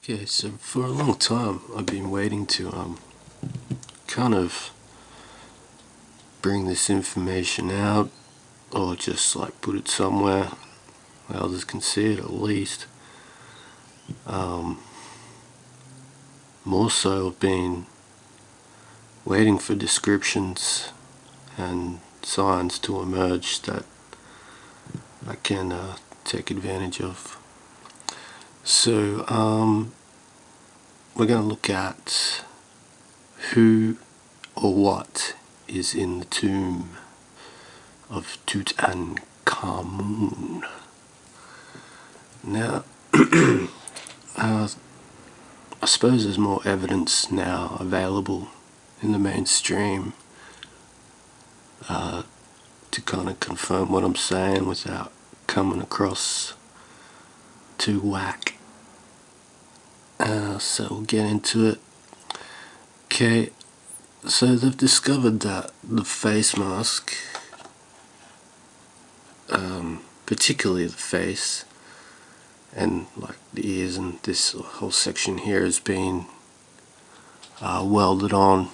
Okay, so for a long time I've been waiting to kind of bring this information out, or just like put it somewhere where others can see it at least. More so I've been waiting for descriptions and signs to emerge that I can take advantage of. So we're going to look at who or what is in the tomb of Tutankhamun. Now, I suppose there's more evidence now available in the mainstream to kind of confirm what I'm saying without coming across too whack. So we'll get into it. Okay, so they've discovered that the face mask, particularly the face and like the ears and this whole section here, has been welded on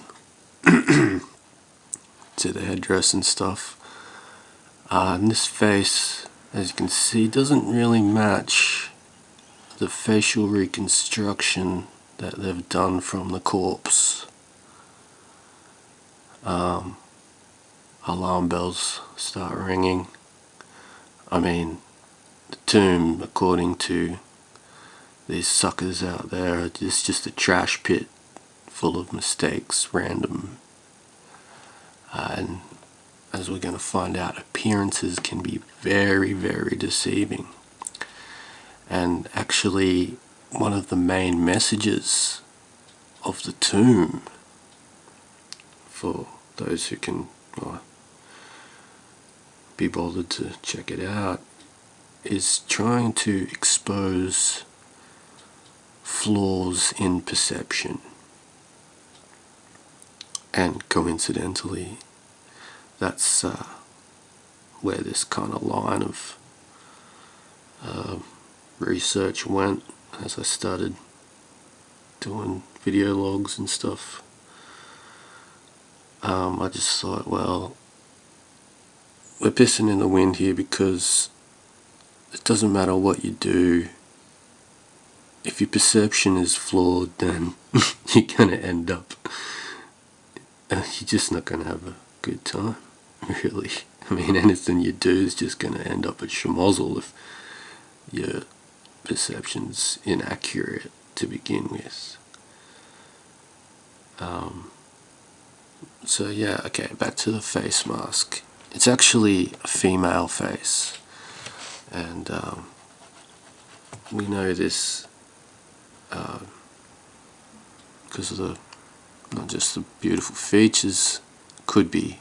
to the headdress and stuff. And this face, as you can see, doesn't really match the facial reconstruction that they've done from the corpse. Alarm bells start ringing. I mean, the tomb, according to these suckers out there, is just a trash pit full of mistakes, random. And as we're going to find out, appearances can be very, very deceiving. And actually, one of the main messages of the tomb, for those who can be bothered to check it out, is trying to expose flaws in perception. And coincidentally, that's where this kind of line of research went as I started doing video logs and stuff. I just thought, well, we're pissing in the wind here, because it doesn't matter what you do. If your perception is flawed, then you're going to end up, you're just not going to have a good time, really. I mean, anything you do is just going to end up at schmozzle if your perception's inaccurate to begin with. So yeah, okay, back to the face mask. It's actually a female face, and we know this because of the, not just the beautiful features, could be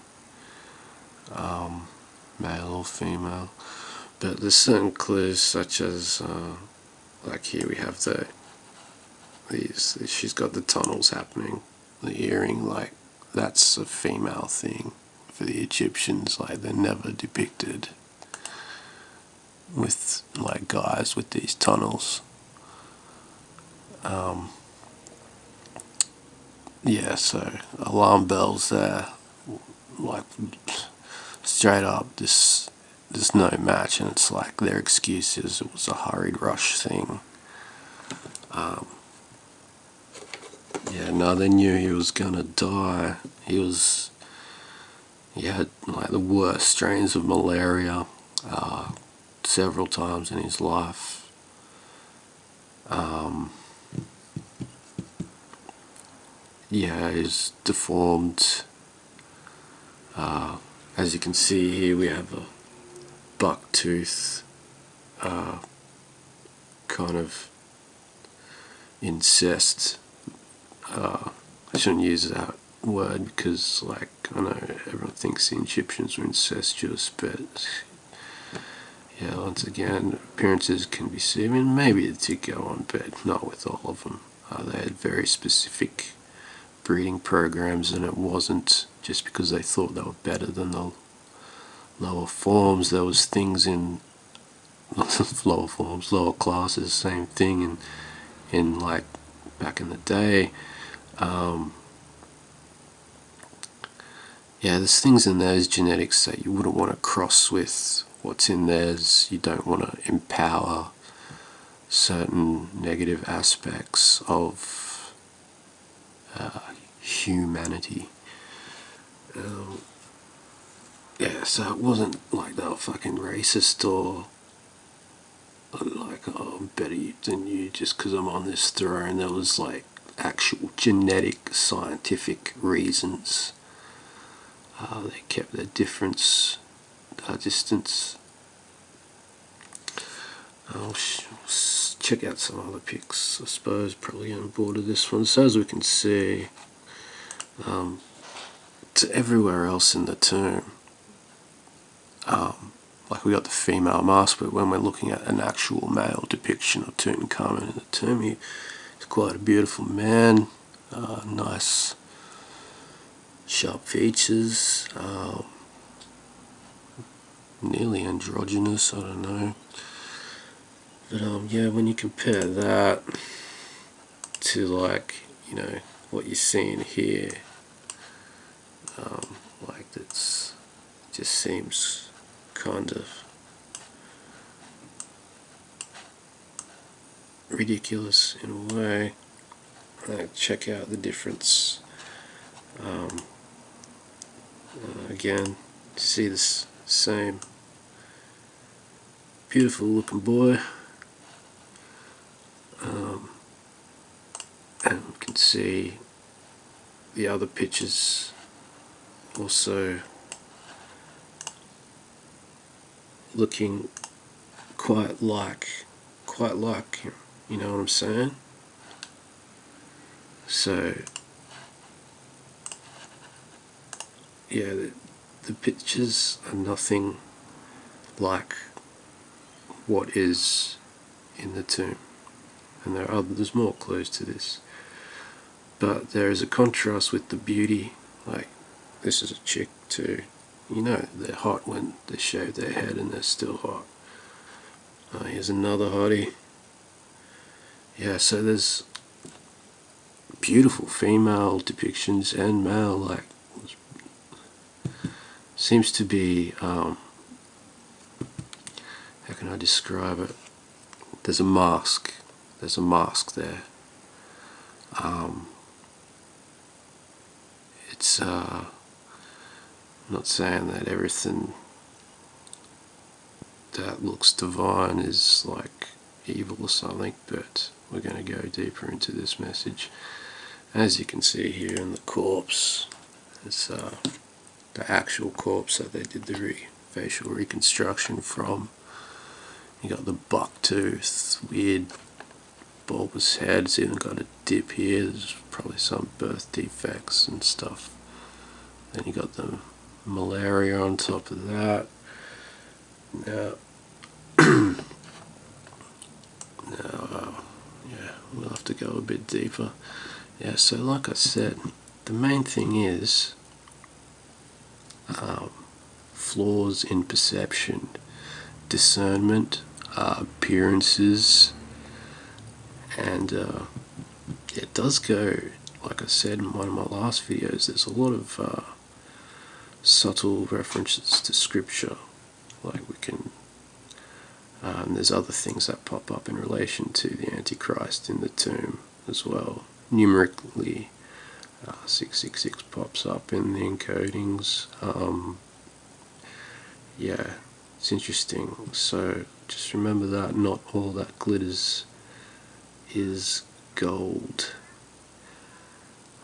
male or female, but there's certain clues, such as like here we have these, she's got the tunnels happening, the earring, like that's a female thing for the Egyptians. Like, they're never depicted with like guys with these tunnels. Yeah, so alarm bells there, like straight up, there's no match, and it's like their excuse is it was a hurried rush thing. Yeah, no, they knew he was gonna die. He had like the worst strains of malaria several times in his life. Yeah, he's deformed. As you can see here, we have a buck tooth, kind of incest. I shouldn't use that word, because like I know everyone thinks the Egyptians were incestuous, but yeah, once again, appearances can be deceiving. Maybe it did go on, but not with all of them. They had very specific breeding programs, and it wasn't just because they thought they were better than the lower forms. There was things in lower forms, lower classes, same thing, and in like back in the day. Yeah, there's things in those genetics that you wouldn't want to cross with what's in theirs. You don't want to empower certain negative aspects of humanity. Yeah, so it wasn't like they were fucking racist or like, oh, I'm better than you just because I'm on this throne. There was like actual genetic, scientific reasons. They kept their distance. I'll check out some other pics, I suppose, probably on board of this one. So as we can see, to everywhere else in the tomb, like we got the female mask, but when we're looking at an actual male depiction of Tutankhamun in the tomb, he's quite a beautiful man, nice sharp features, nearly androgynous, I don't know. But yeah, when you compare that to like, you know, what you're seeing here, like that's just seems kind of ridiculous in a way. Check out the difference. Again, to see this same beautiful looking boy, and you can see the other pictures also looking quite like, you know what I'm saying? So yeah, the pictures are nothing like what is in the tomb, and there's more clues to this, but there is a contrast with the beauty. Like, this is a chick too, you know they're hot when they shave their head and they're still hot. Here's another hottie. Yeah, so there's beautiful female depictions and male, like, seems to be, how can I describe it? There's a mask there. It's not saying that everything that looks divine is like evil or something, but we're going to go deeper into this message. As you can see here in the corpse, it's the actual corpse that they did the facial reconstruction from. You got the buck tooth, weird bulbous head. It's even got a dip here. There's probably some birth defects and stuff. Then you got the malaria on top of that. Now, yeah, we'll have to go a bit deeper. Yeah, so like I said, the main thing is flaws in perception, discernment, appearances, and it does go, like I said in one of my last videos, there's a lot of subtle references to scripture, like we can, and there's other things that pop up in relation to the Antichrist in the tomb as well. Numerically, 666 pops up in the encodings. Yeah, it's interesting. So just remember that not all that glitters is gold.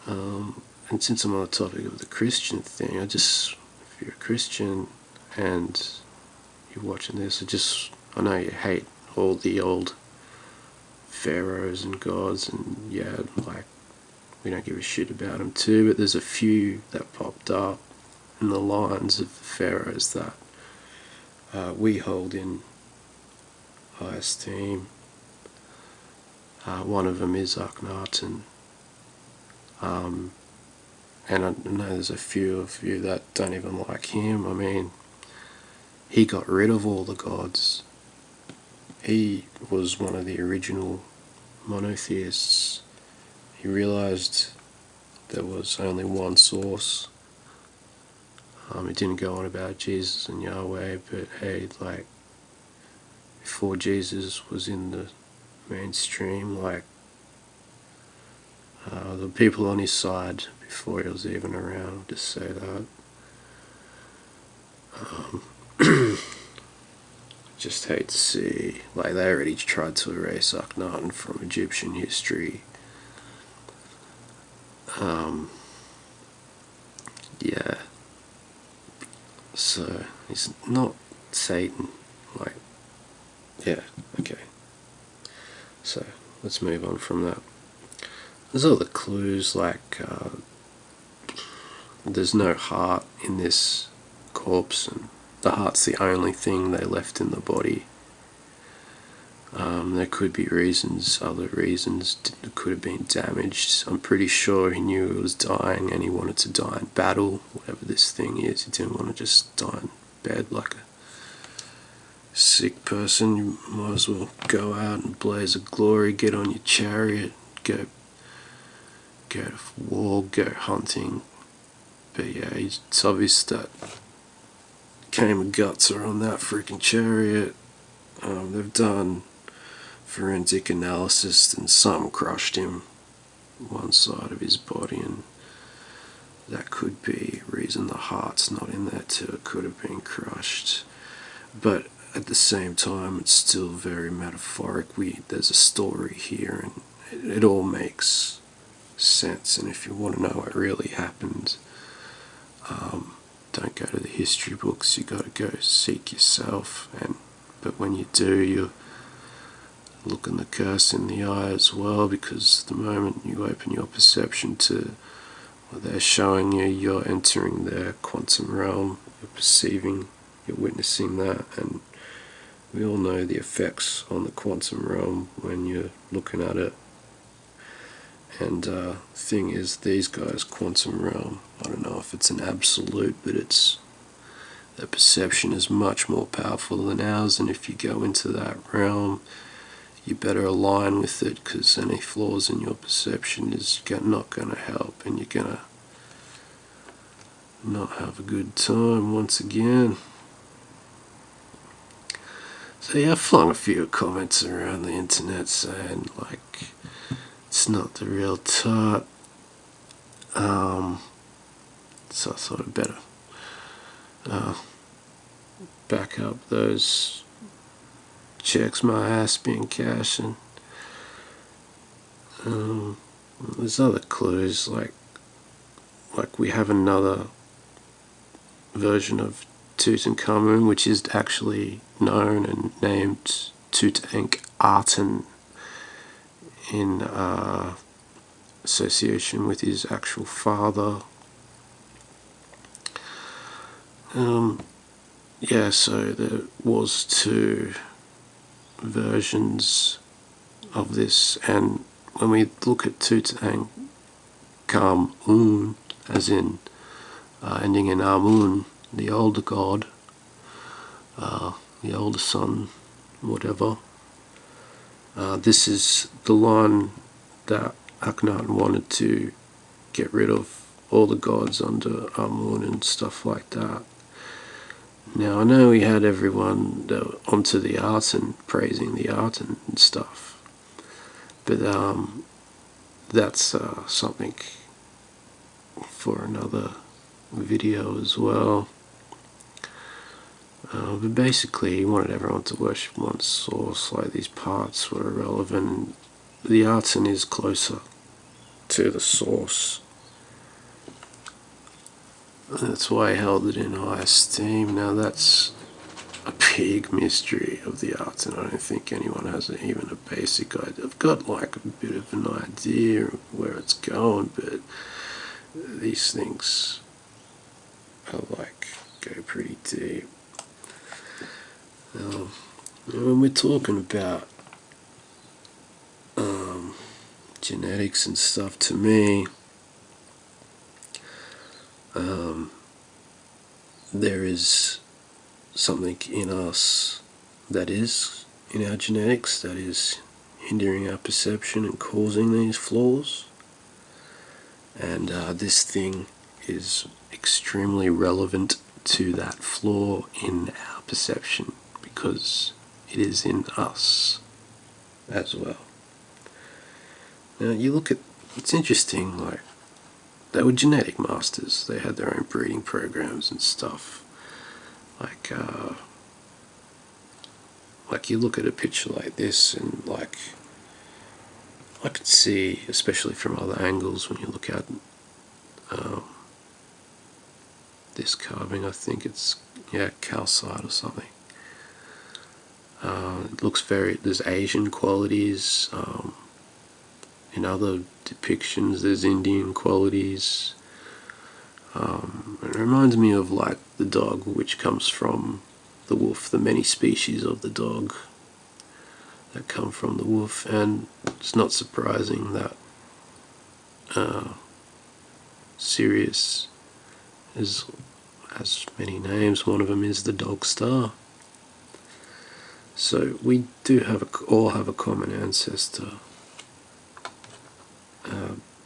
And since I'm on the topic of the Christian thing, if you're a Christian and you're watching this, I know you hate all the old pharaohs and gods, and yeah, like, we don't give a shit about them too, but there's a few that popped up in the lines of the pharaohs that we hold in high esteem. One of them is Akhenaten, and I know there's a few of you that don't even like him. I mean, he got rid of all the gods. He was one of the original monotheists. He realized there was only one source. He didn't go on about Jesus and Yahweh, but hey, like, before Jesus was in the mainstream, like, the people on his side before he was even around, I'll just say that. Just hate to see, like, they already tried to erase Akhenaten from Egyptian history. Yeah. So, he's not Satan, like, yeah, okay. So, let's move on from that. There's other clues, like, there's no heart in this corpse, and the heart's the only thing they left in the body. There could be reasons, other reasons. It could have been damaged. I'm pretty sure he knew he was dying and he wanted to die in battle, whatever this thing is. He didn't want to just die in bed like a sick person. You might as well go out and blaze of glory, get on your chariot, go to war, go hunting. But yeah, it's obvious that came of guts are on that freaking chariot. They've done forensic analysis and some crushed him, one side of his body, and that could be a reason the heart's not in there too. It could have been crushed. But at the same time, it's still very metaphoric. There's a story here, and it all makes sense. And if you want to know what really happened, don't go to the history books. You got to go seek yourself. But when you do, you're looking the curse in the eye as well, because the moment you open your perception to what they're showing you, you're entering their quantum realm. You're perceiving, you're witnessing that, and we all know the effects on the quantum realm when you're looking at it. And the thing is, these guys' quantum realm, I don't know if it's an absolute, but their perception is much more powerful than ours, and if you go into that realm, you better align with it, because any flaws in your perception is not going to help, and you're going to not have a good time once again. So yeah, I flung a few comments around the internet saying, like, it's not the real Tut. So I thought I'd better back up those checks my ass been cashing. There's other clues, like we have another version of Tutankhamun, which is actually known and named Tutankhamun in association with his actual father. Yeah, so there was two versions of this, and when we look at Tutankhamun, as in ending in Amun, the older god, the older son, whatever, this is the line that Akhenaten wanted to get rid of all the gods under Amun and stuff like that. Now, I know we had everyone onto the art and praising the art and stuff, but that's something for another video as well. But basically, he wanted everyone to worship one source, like these parts were irrelevant. The artisan is closer to the source. That's why I held it in high esteem. Now that's a big mystery of the art, and I don't think anyone has even a basic idea. I've got like a bit of an idea of where it's going, but these things are like go pretty deep. When we're talking about genetics and stuff, to me, there is something in us that is in our genetics, that is hindering our perception and causing these flaws. And this thing is extremely relevant to that flaw in our perception because it is in us as well. Now you look at, it's interesting, like, they were genetic masters. They had their own breeding programs and stuff. Like you look at a picture like this and like, I could see, especially from other angles, when you look at this carving, I think it's, calcite or something. It looks very, there's Asian qualities. In other depictions, there's Indian qualities. It reminds me of like the dog, which comes from the wolf, the many species of the dog that come from the wolf, and it's not surprising that Sirius has many names. One of them is the dog star. So we do all have a common ancestor.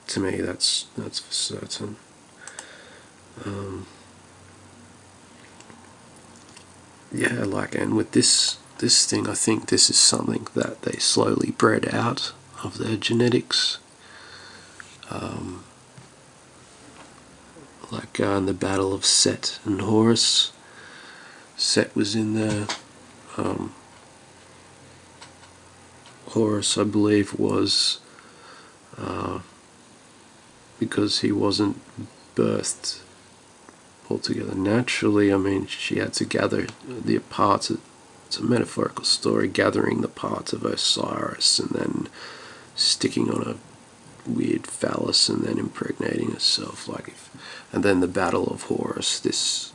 To me, that's for certain. And with this thing, I think this is something that they slowly bred out of their genetics. In the battle of Set and Horus, Set was in there. Horus, I believe, was because he wasn't birthed altogether naturally. I mean, she had to gather the parts. It's a metaphorical story, gathering the parts of Osiris and then sticking on a weird phallus and then impregnating herself. And then the battle of Horus, this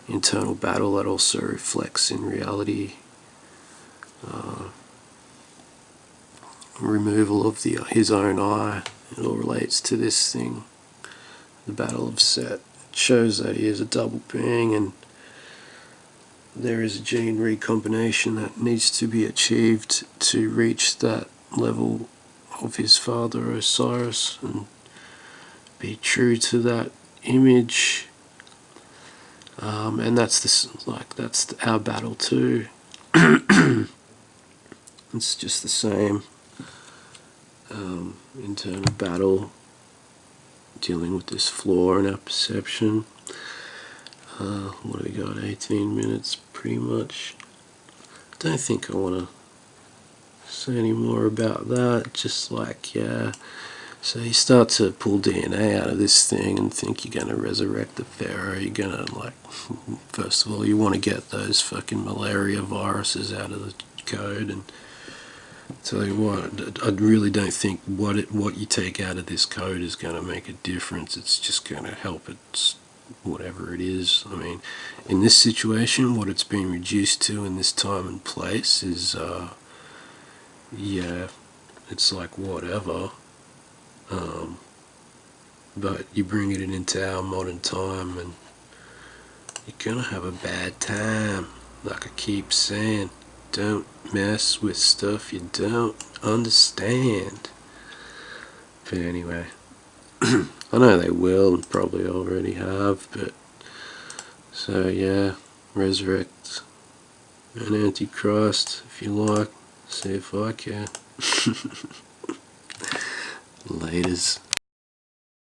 internal battle that also reflects in reality. Removal of his own eye. It all relates to this thing, the battle of Set. It shows that he is a double being, and there is a gene recombination that needs to be achieved to reach that level of his father Osiris and be true to that image. And that's our battle too. It's just the same. Internal battle, dealing with this flaw in our perception. What do we got? 18 minutes, pretty much. Don't think I want to say any more about that. Just so you start to pull DNA out of this thing and think you're going to resurrect the pharaoh. You're going to, first of all, you want to get those fucking malaria viruses out of the code. And tell you what, I really don't think what you take out of this code is going to make a difference. It's just going to help it, whatever it is. I mean, in this situation, what it's been reduced to in this time and place is, it's like whatever. But you bring it into our modern time and you're going to have a bad time. Like I keep saying, don't mess with stuff you don't understand. But anyway, I know they will and probably already have, but so yeah, resurrect an Antichrist if you like, see if I can. Laters.